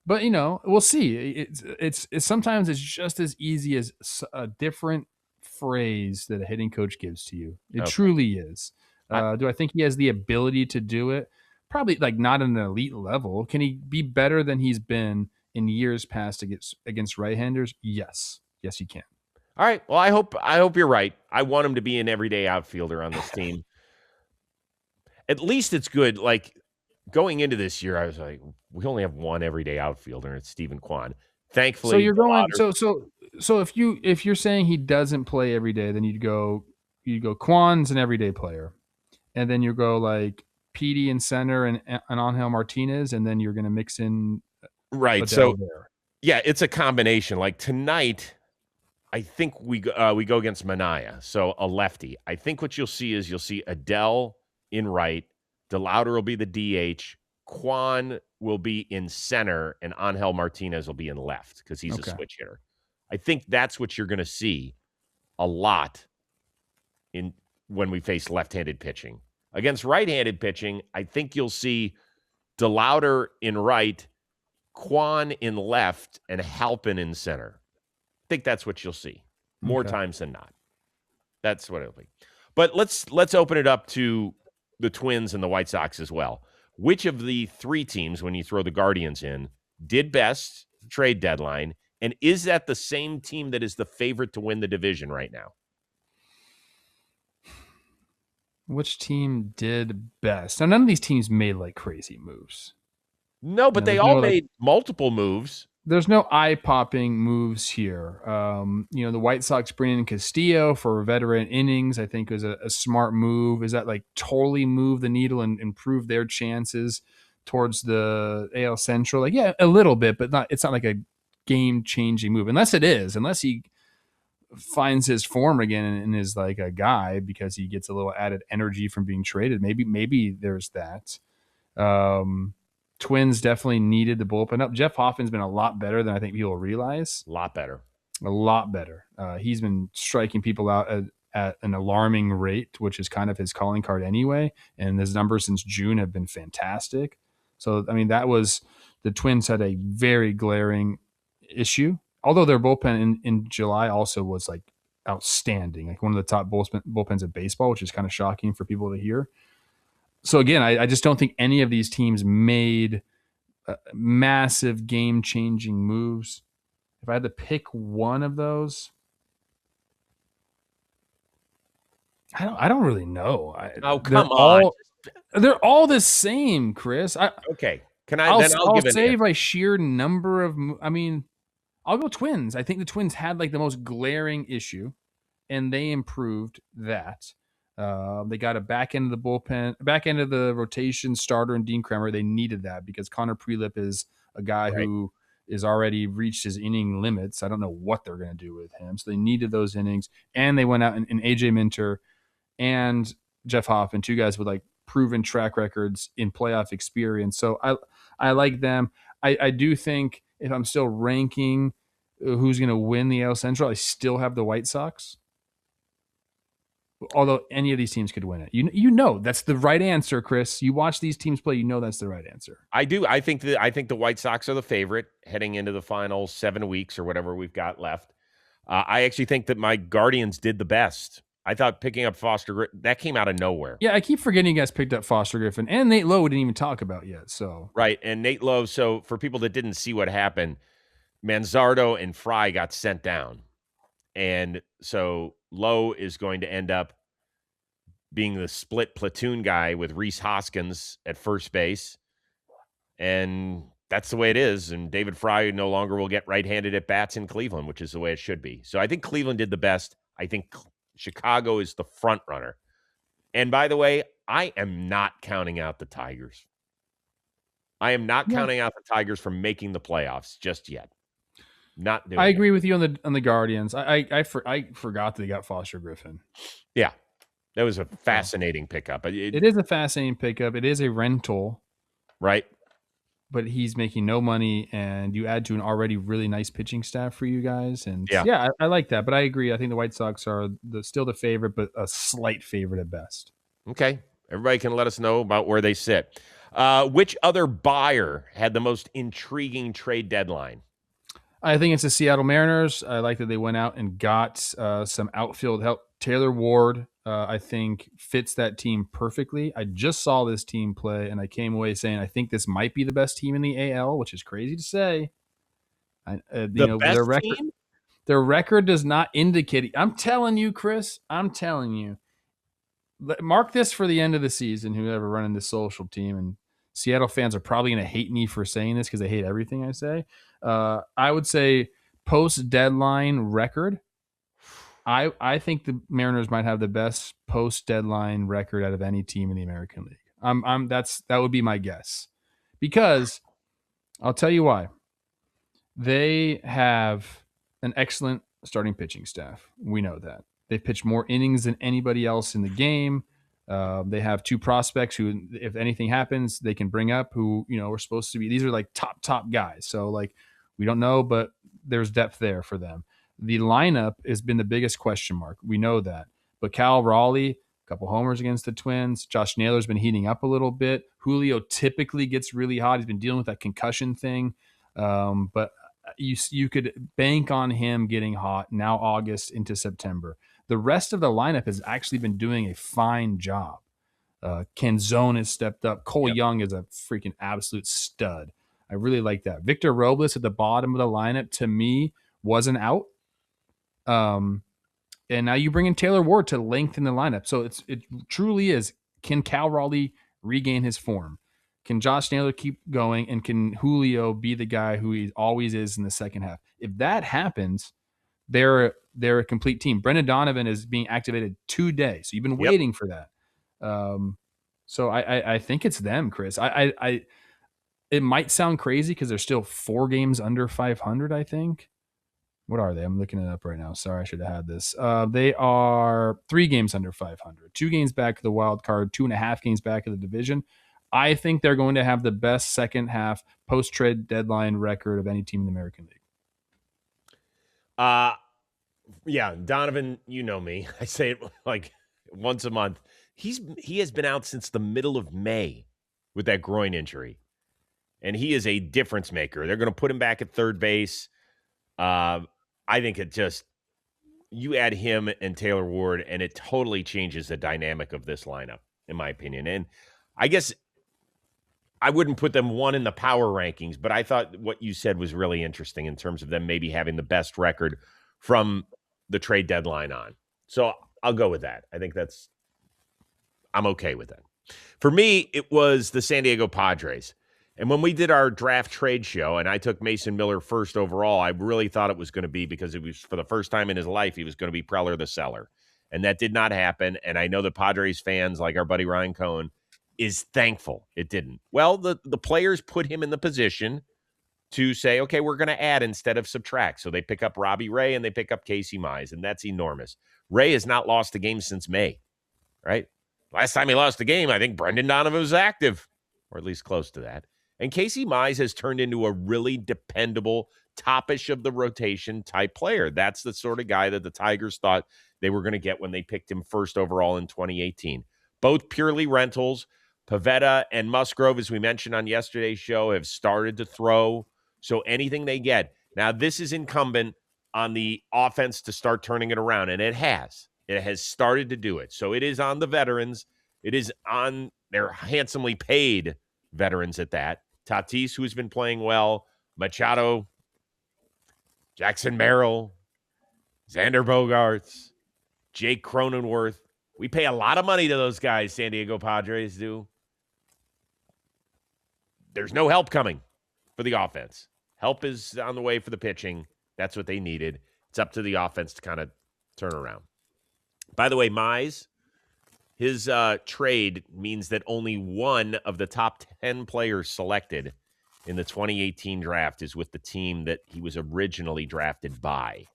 But we'll see. It's sometimes it's just as easy as a different phrase that a hitting coach gives to you. It truly is. Do I think he has the ability to do it? Probably not at an elite level. Can he be better than he's been in years past against right-handers? Yes, he can. All right. Well, I hope you're right. I want him to be an everyday outfielder on this team. At least it's good. Like going into this year, I was like, we only have one everyday outfielder, and it's Stephen Kwan. Thankfully, so you're going. So if you're saying he doesn't play every day, then you'd go Kwan's an everyday player, and then you go like Petey in center and Angel Martinez, and then you're going to mix in right. So there. Yeah, it's a combination. Like tonight, I think we go against Manaea, so a lefty. I think what you'll see is Adell in right, DeLauder will be the DH, Kwan will be in center, and Angel Martinez will be in left because he's a switch hitter. I think that's what you're going to see a lot when we face left-handed pitching. Against right-handed pitching, I think you'll see DeLauder in right, Kwan in left, and Halpin in center. I think that's what you'll see more times than not. That's what it'll be. But let's open it up to the Twins and the White Sox as well. Which of the 3 teams, when you throw the Guardians in, did best trade deadline? And is that the same team that is the favorite to win the division right now? Which team did best? Now, none of these teams made crazy moves. No, but they all made multiple moves. There's no eye-popping moves here. The White Sox bringing in Castillo for veteran innings, I think, was a smart move. Is that totally move the needle and improve their chances towards the AL Central? Yeah, a little bit, but it's not like a game-changing move. Unless he finds his form again and is like a guy because he gets a little added energy from being traded. Maybe there's that. Twins definitely needed the bullpen up. Jeff Hoffman's been a lot better than I think people realize. A lot better. He's been striking people out at an alarming rate, which is kind of his calling card anyway. And his numbers since June have been fantastic. So, I mean, the Twins had a very glaring issue. Although their bullpen in July also was outstanding, one of the top bullpens of baseball, which is kind of shocking for people to hear. So again, I just don't think any of these teams made massive game-changing moves. If I had to pick one of those, I don't really know. Come on! They're all the same, Chris. Okay, I'll say by sheer number of. I mean, I'll go Twins. I think the Twins had the most glaring issue, and they improved that. They got a back end of the bullpen, back end of the rotation starter in Dean Kremer. They needed that because Connor Prelip is a guy who is already reached his inning limits. I don't know what they're going to do with him. So they needed those innings. And they went out and AJ Minter and Jeff Hoffman, two guys with like proven track records in playoff experience. So I like them. I do think if I'm still ranking who's going to win the AL Central, I still have the White Sox. Although any of these teams could win it. You know that's the right answer, Chris. You watch these teams play, you know that's the right answer. I do. I think the White Sox are the favorite heading into the final 7 weeks or whatever we've got left. I actually think that my Guardians did the best. I thought picking up Foster Griffin, that came out of nowhere. Yeah, I keep forgetting you guys picked up Foster Griffin and Nate Lowe we didn't even talk about yet. So right, and Nate Lowe. So for people that didn't see what happened, Manzardo and Fry got sent down, and so Lowe is going to end up being the split platoon guy with Rhys Hoskins at first base, and that's the way it is. And David Fry no longer will get right-handed at bats in Cleveland, which is the way it should be. So I think Cleveland did the best. I think Chicago is the front runner. And by the way, I am not counting out the Tigers. I am not counting out the Tigers from making the playoffs just yet. Not doing I agree with you on the Guardians. I forgot that they got Foster Griffin. Yeah. That was a fascinating pickup. It is a fascinating pickup. It is a rental. Right. But he's making no money, and you add to an already really nice pitching staff for you guys. And yeah, I like that. But I agree. I think the White Sox are still the favorite, but a slight favorite at best. Okay. Everybody can let us know about where they sit. Which other buyer had the most intriguing trade deadline? I think it's the Seattle Mariners. I like that they went out and got some outfield help. Taylor Ward, I think, fits that team perfectly. I just saw this team play, and I came away saying I think this might be the best team in the AL, which is crazy to say. Their record does not indicate. I'm telling you, Chris. I'm telling you. Mark this for the end of the season. Whoever running the social team, and Seattle fans are probably going to hate me for saying this because they hate everything I say. I would say post deadline record. I think the Mariners might have the best post deadline record out of any team in the American League. That would be my guess, because I'll tell you why. They have an excellent starting pitching staff. We know that they've pitched more innings than anybody else in the game. They have two prospects who, if anything happens, they can bring up who, are supposed to be. These are like top guys. So like, we don't know, but there's depth there for them. The lineup has been the biggest question mark. We know that. But Cal Raleigh, a couple homers against the Twins. Josh Naylor's been heating up a little bit. Julio typically gets really hot. He's been dealing with that concussion thing. But you could bank on him getting hot now August into September. The rest of the lineup has actually been doing a fine job. Canzone has stepped up. Cole Young is a freaking absolute stud. I really like that. Victor Robles at the bottom of the lineup, to me, wasn't out. And now you bring in Taylor Ward to lengthen the lineup. So it truly is, can Cal Raleigh regain his form? Can Josh Naylor keep going? And can Julio be the guy who he always is in the second half? If that happens, they're a complete team. Brendan Donovan is being activated today. So you've been waiting for that. So I think it's them, Chris. It might sound crazy because they're still 4 games under 500, I think. What are they? I'm looking it up right now. Sorry, I should have had this. They are 3 games under 500, 2 games back of the wild card, 2.5 games back of the division. I think they're going to have the best second half post-trade deadline record of any team in the American League. Yeah, Donovan, you know me. I say it like once a month. He has been out since the middle of May with that groin injury, and he is a difference maker. They're going to put him back at third base. I think you add him and Taylor Ward, and it totally changes the dynamic of this lineup, in my opinion. And I guess I wouldn't put them one in the power rankings, but I thought what you said was really interesting in terms of them maybe having the best record from the trade deadline on. So I'll go with that. I think I'm okay with that. For me, it was the San Diego Padres. And when we did our draft trade show and I took Mason Miller first overall, I really thought it was going to be because it was for the first time in his life, he was going to be Preller the seller. and that did not happen. And I know the Padres fans, like our buddy Ryan Cohen, is thankful it didn't. Well, the players put him in the position to say, okay, we're going to add instead of subtract. So they pick up Robbie Ray and they pick up Casey Mize, and that's enormous. Ray has not lost a game since May, right? Last time he lost a game, I think Brendan Donovan was active, or at least close to that. And Casey Mize has turned into a really dependable, top-ish of the rotation type player. That's the sort of guy that the Tigers thought they were going to get when they picked him first overall in 2018. Both purely rentals. Pivetta and Musgrove, as we mentioned on yesterday's show, have started to throw. So anything they get. Now, this is incumbent on the offense to start turning it around, and it has. It has started to do it. So it is on the veterans. It is on their handsomely paid veterans at that. Tatis, who's been playing well, Machado, Jackson Merrill, Xander Bogaerts, Jake Cronenworth. We pay a lot of money to those guys, San Diego Padres do. There's no help coming for the offense. Help is on the way for the pitching. That's what they needed. It's up to the offense to kind of turn around. By the way, Mize, his trade means that only one of the top 10 players selected in the 2018 draft is with the team that he was originally drafted by.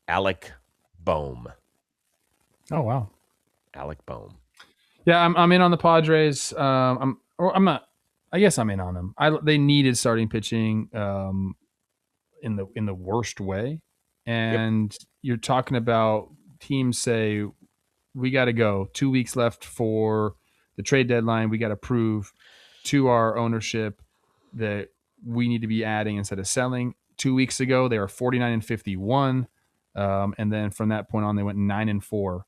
Alec Boehm. Oh, wow. Alec Boehm. Yeah, I'm in on the Padres. I'm not. I guess I'm in on them. They needed starting pitching in the worst way, and you're talking about teams say we got to go 2 weeks left for the trade deadline. We got to prove to our ownership that we need to be adding instead of selling. 2 weeks ago, they were 49-51, and then from that point on, they went 9-4, or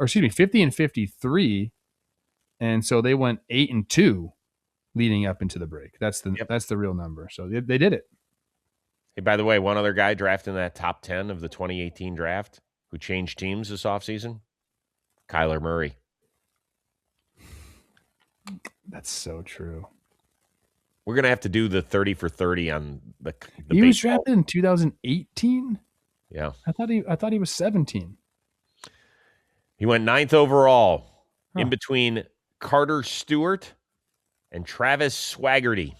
excuse me, 50-53, and so they went 8-2 leading up into the break. That's the real number. So they did it. Hey, by the way, one other guy drafted in that top 10 of the 2018 draft who changed teams this offseason, Kyler Murray. That's so true. We're going to have to do the 30 for 30 on the He was drafted in 2018? Yeah. I thought he was 17. He went 9th overall in between Carter Stewart and Travis Swaggerty.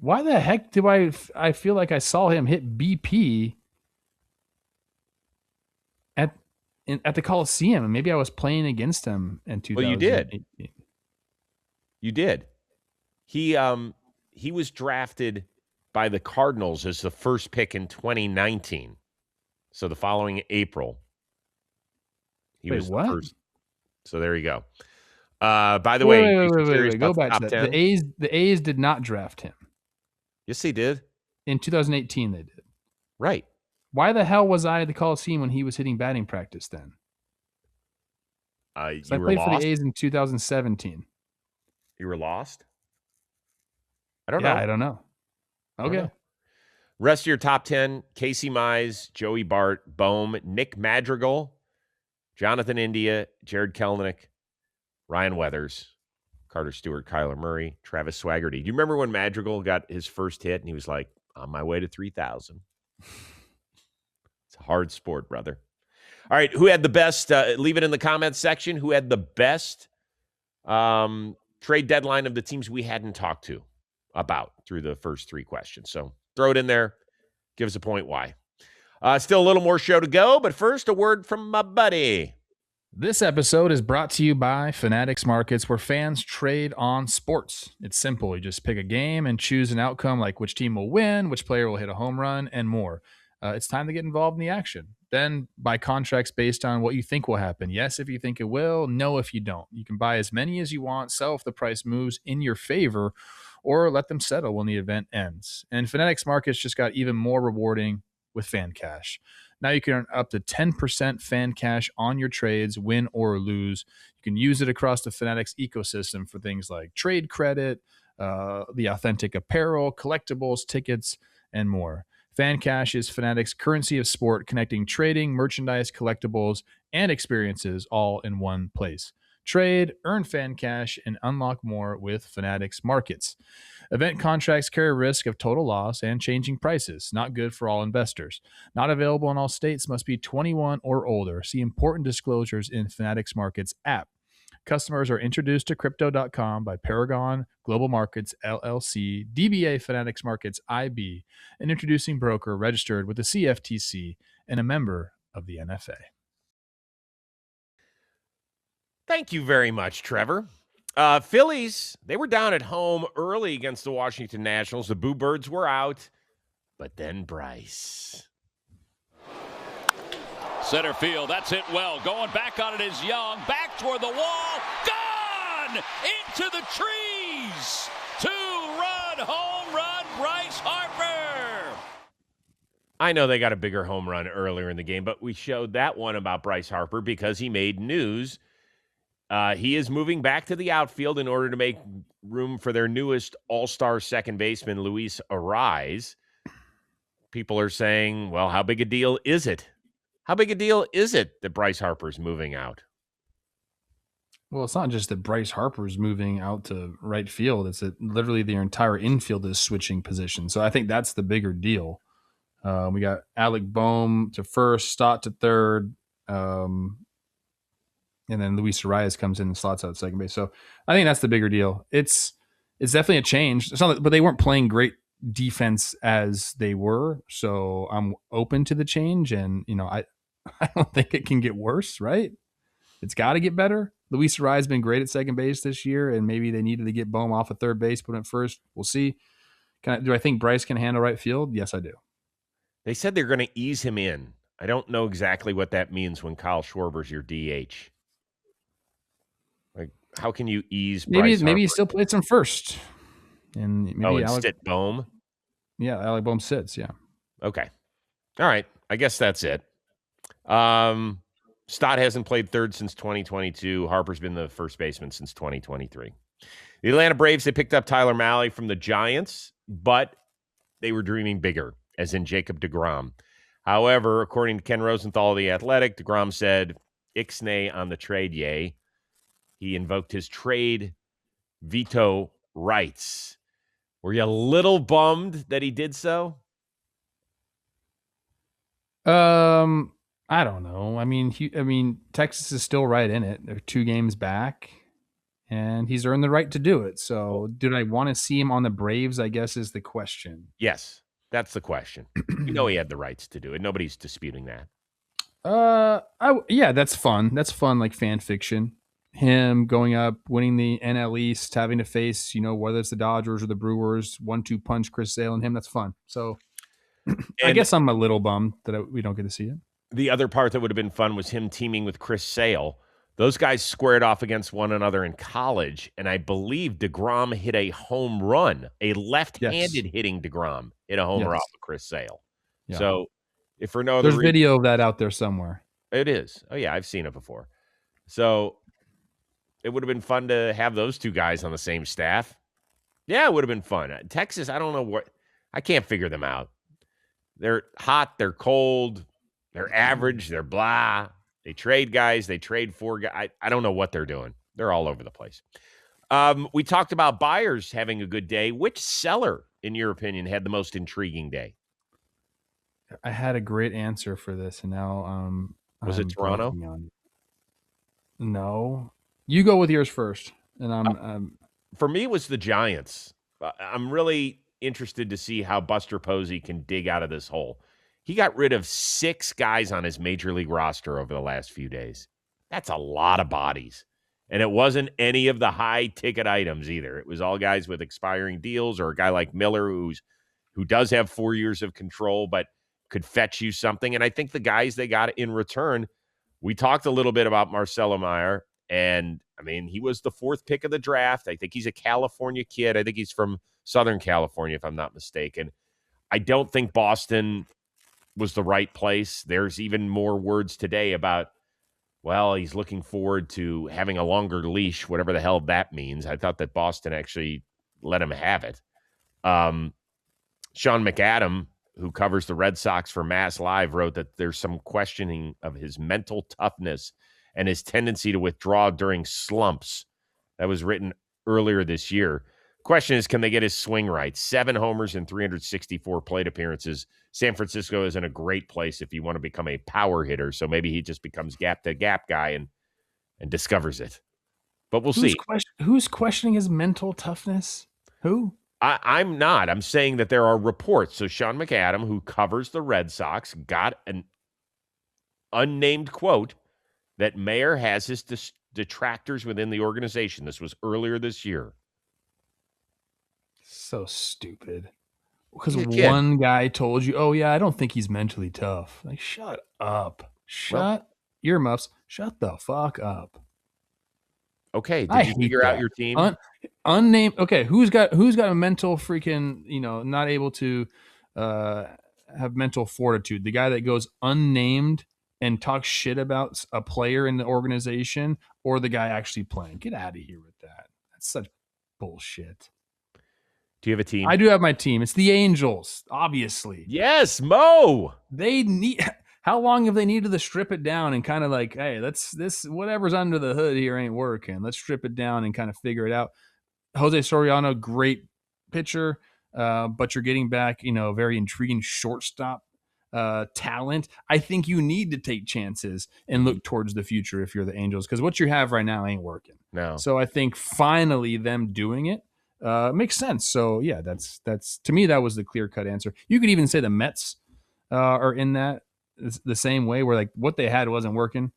Why the heck do I feel like I saw him hit BP at the Coliseum, and maybe I was playing against him in 2018. Well, you did. He was drafted by the Cardinals as the first pick in 2019. So the following April, he was the first. So there you go. By the way, wait. Go back to that. The A's did not draft him. Yes, they did. In 2018, they did. Right. Why the hell was I at the Coliseum when he was hitting batting practice then? I played for the A's in 2017. You were lost? I don't know. I don't know. Okay. Rest of your top 10, Casey Mize, Joey Bart, Boehm, Nick Madrigal, Jonathan India, Jared Kelenic, Ryan Weathers, Carter Stewart, Kyler Murray, Travis Swaggerty. Do you remember when Madrigal got his first hit and he was like, on my way to 3,000? It's a hard sport, brother. All right, who had the best? Leave it in the comments section. Who had the best trade deadline of the teams we hadn't talked to about through the first three questions? So throw it in there. Give us a point why. Still a little more show to go, but first, a word from my buddy. This episode is brought to you by Fanatics Markets, where fans trade on sports. It's simple. You just pick a game and choose an outcome like which team will win, which player will hit a home run, and more. It's time to get involved in the action. Then buy contracts based on what you think will happen. Yes, if you think it will. No, if you don't. You can buy as many as you want, sell if the price moves in your favor, or let them settle when the event ends. And Fanatics Markets just got even more rewarding with Fan Cash. Now you can earn up to 10% fan cash on your trades, win or lose. You can use it across the Fanatics ecosystem for things like trade credit, the authentic apparel, collectibles, tickets, and more. Fan Cash is Fanatics' currency of sport, connecting trading, merchandise, collectibles, and experiences all in one place. Trade, earn fan cash, and unlock more with Fanatics Markets. Event contracts carry a risk of total loss and changing prices. Not good for all investors. Not available in all states. Must be 21 or older. See important disclosures in Fanatics Markets app. Customers are introduced to Crypto.com by Paragon Global Markets, LLC, DBA Fanatics Markets IB, an introducing broker registered with the CFTC and a member of the NFA. Thank you very much, Trevor. Phillies, they were down at home early against the Washington Nationals. The Boo Birds were out, but then Bryce. Center field, that's hit well. Going back on it is Young. Back toward the wall. Gone! Into the trees! 2-run home run, Bryce Harper! I know they got a bigger home run earlier in the game, but we showed that one about Bryce Harper because he made news. He is moving back to the outfield in order to make room for their newest all-star second baseman, Luis Ariz. People are saying, well, how big a deal is it? How big a deal is it that Bryce Harper's moving out? Well, it's not just that Bryce Harper's moving out to right field. It's that literally their entire infield is switching positions. So I think that's the bigger deal. We got Alec Boehm to first, Stott to third, and then Luis Ariz comes in and slots out second base. So I think that's the bigger deal. It's definitely a change. It's not, but they weren't playing great defense as they were. So I'm open to the change, and I don't think it can get worse, right? It's got to get better. Luis Ariz has been great at second base this year, and maybe they needed to get Boehm off of third base, put him at first. We'll see. Do I think Bryce can handle right field? Yes, I do. They said they're going to ease him in. I don't know exactly what that means when Kyle Schwarber's your DH. Like, how can you ease Bryce Harper? Maybe he still plays him first. And maybe sit Boehm? Yeah, Alec Boehm sits, yeah. Okay. All right. I guess that's it. Stott hasn't played third since 2022. Harper's been the first baseman since 2023. The Atlanta Braves, they picked up Tyler Mahle from the Giants, but they were dreaming bigger, as in Jacob deGrom. However, according to Ken Rosenthal of The Athletic, deGrom said, ixnay on the trade, yay. He invoked his trade veto rights. Were you a little bummed that he did so? I don't know. I mean, Texas is still right in it. They're 2 games back, and he's earned the right to do it. So, did I want to see him on the Braves, I guess, is the question. Yes, that's the question. We know he had the rights to do it. Nobody's disputing that. Yeah, that's fun. That's fun, like fan fiction. Him going up, winning the NL East, having to face, whether it's the Dodgers or the Brewers, 1-2 punch Chris Sale and him. That's fun. So, I guess I'm a little bummed that we don't get to see it. The other part that would have been fun was him teaming with Chris Sale. Those guys squared off against one another in college, and I believe deGrom hit a home run. A left-handed hitting deGrom hit a homer off of Chris Sale. Yeah. So, if for no other reason, there's video of that out there somewhere. It is. Oh, yeah, I've seen it before. So, it would have been fun to have those 2 guys on the same staff. Yeah, it would have been fun. Texas, I don't know what. I can't figure them out. They're hot. They're cold. They're average. They're blah. They trade guys. They trade for guys. I don't know what they're doing. They're all over the place. We talked about buyers having a good day. Which seller, in your opinion, had the most intriguing day? I had a great answer for this, and now was it Toronto? No. You go with yours first. And for me, it was the Giants. I'm really interested to see how Buster Posey can dig out of this hole. He got rid of 6 guys on his major league roster over the last few days. That's a lot of bodies. And it wasn't any of the high ticket items either. It was all guys with expiring deals, or a guy like Miller who does have 4 years of control, but could fetch you something. And I think the guys they got in return, we talked a little bit about Marcelo Meyer, and I mean, he was the 4th pick of the draft. I think he's a California kid. I think he's from Southern California, if I'm not mistaken. I don't think Boston was the right place. There's even more words today about, well, he's looking forward to having a longer leash, whatever the hell that means. I thought that Boston actually let him have it. Sean McAdam, who covers the Red Sox for Mass Live, wrote that there's some questioning of his mental toughness and his tendency to withdraw during slumps. That was written earlier this year. Question is, can they get his swing right? 7 homers and 364 plate appearances. San Francisco is in a great place if you want to become a power hitter. So maybe he just becomes gap-to-gap guy and discovers it. But we'll see. Who's questioning his mental toughness? Who? I'm not. I'm saying that there are reports. So Sean McAdam, who covers the Red Sox, got an unnamed quote that Mayer has his detractors within the organization. This was earlier this year. So stupid. Because one guy told you, oh, yeah, I don't think he's mentally tough. Like, shut up. Earmuffs. Shut the fuck up. Okay. Did you figure out your team? Unnamed. Okay. Who's got a mental freaking, not able to have mental fortitude? The guy that goes unnamed and talks shit about a player in the organization, or the guy actually playing? Get out of here with that. That's such bullshit. Do you have a team? I do have my team. It's the Angels, obviously. Yes, Mo. How long have they needed to strip it down and kind of like, hey, whatever's under the hood here ain't working. Let's strip it down and kind of figure it out. Jose Soriano, great pitcher, but you're getting back, very intriguing shortstop talent. I think you need to take chances and look towards the future if you're the Angels, because what you have right now ain't working. No. So I think finally them doing it makes sense. So yeah, that's to me, that was the clear-cut answer. You could even say the Mets are in that the same way, where like what they had wasn't working.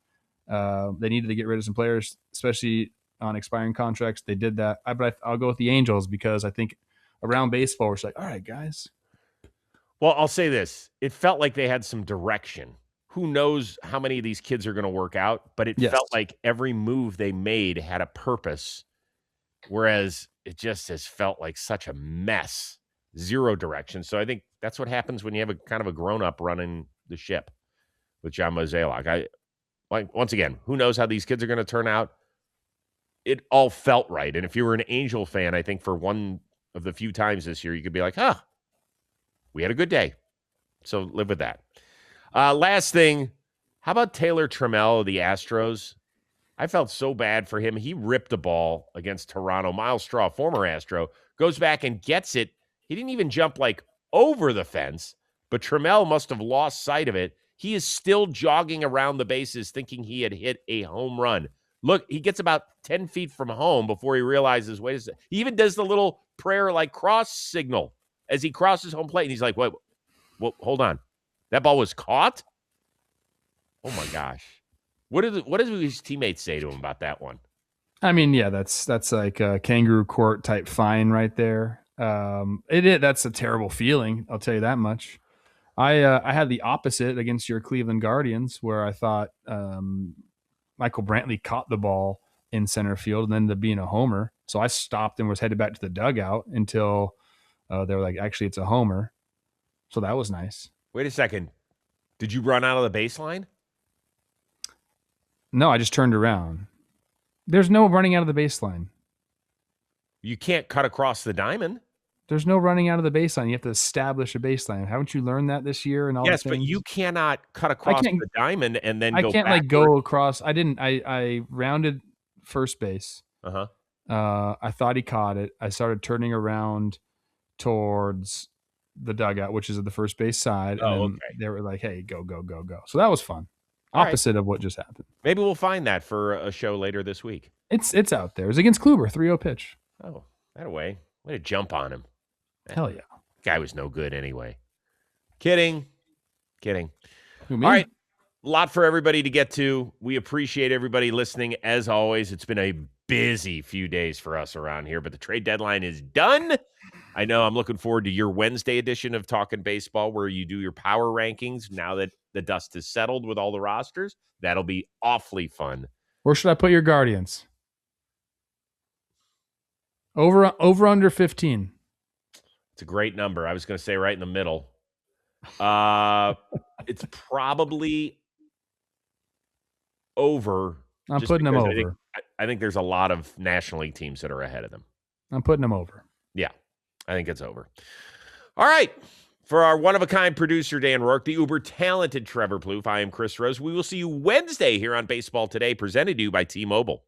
They needed to get rid of some players, especially on expiring contracts. They did that. But I'll go with the Angels because I think around baseball, it's like, all right, guys. Well, I'll say this. It felt like they had some direction. Who knows how many of these kids are going to work out, but it felt like every move they made had a purpose, whereas it just has felt like such a mess, zero direction. So I think that's what happens when you have a kind of a grown-up running the ship with John Mozeliak. Once again, who knows how these kids are going to turn out? It all felt right. And if you were an Angel fan, I think for one of the few times this year, you could be like, we had a good day. So live with that. Last thing, how about Taylor Trammell of the Astros? I felt so bad for him. He ripped a ball against Toronto. Miles Straw, former Astro, goes back and gets it. He didn't even jump like over the fence, but Trammell must have lost sight of it. He is still jogging around the bases thinking he had hit a home run. Look, he gets about 10 feet from home before he realizes, wait a second. He even does the little prayer like cross signal as he crosses home plate. And he's like, wait, hold on. That ball was caught? Oh, my gosh. What did his teammates say to him about that one? I mean, yeah, that's like a kangaroo court type fine right there. That's a terrible feeling. I'll tell you that much. I had the opposite against your Cleveland Guardians, where I thought Michael Brantley caught the ball in center field and ended up being a homer. So I stopped and was headed back to the dugout until they were like, actually, it's a homer. So that was nice. Wait a second. Did you run out of the baseline? No, I just turned around. There's no running out of the baseline. You can't cut across the diamond. There's no running out of the baseline. You have to establish a baseline. Haven't you learned that this year? And all yes, but you cannot cut across the diamond and then go can't backward. go across. I didn't. I rounded first base. I thought he caught it. I started turning around towards the dugout, which is at the first base side. And then they were like, hey, go. So that was fun. Opposite of what just happened. Maybe we'll find that for a show later this week. It's out there. It was against Kluber, 3-0 pitch. Oh, that way. Way to jump on him. Hell yeah. Guy was no good anyway. Kidding. Who, me? All right. A lot for everybody to get to. We appreciate everybody listening. As always, it's been a busy few days for us around here, but the trade deadline is done. I know I'm looking forward to your Wednesday edition of Talking Baseball, where you do your power rankings now that the dust has settled with all the rosters. That'll be awfully fun. Where should I put your Guardians? Over under 15. It's a great number. I was going to say right in the middle. It's probably over. I'm putting them over. I think there's a lot of National League teams that are ahead of them. I'm putting them over. Yeah, I think it's over. All right. For our one-of-a-kind producer, Dan Rourke, the uber-talented Trevor Plouffe, I am Chris Rose. We will see you Wednesday here on Baseball Today, presented to you by T-Mobile.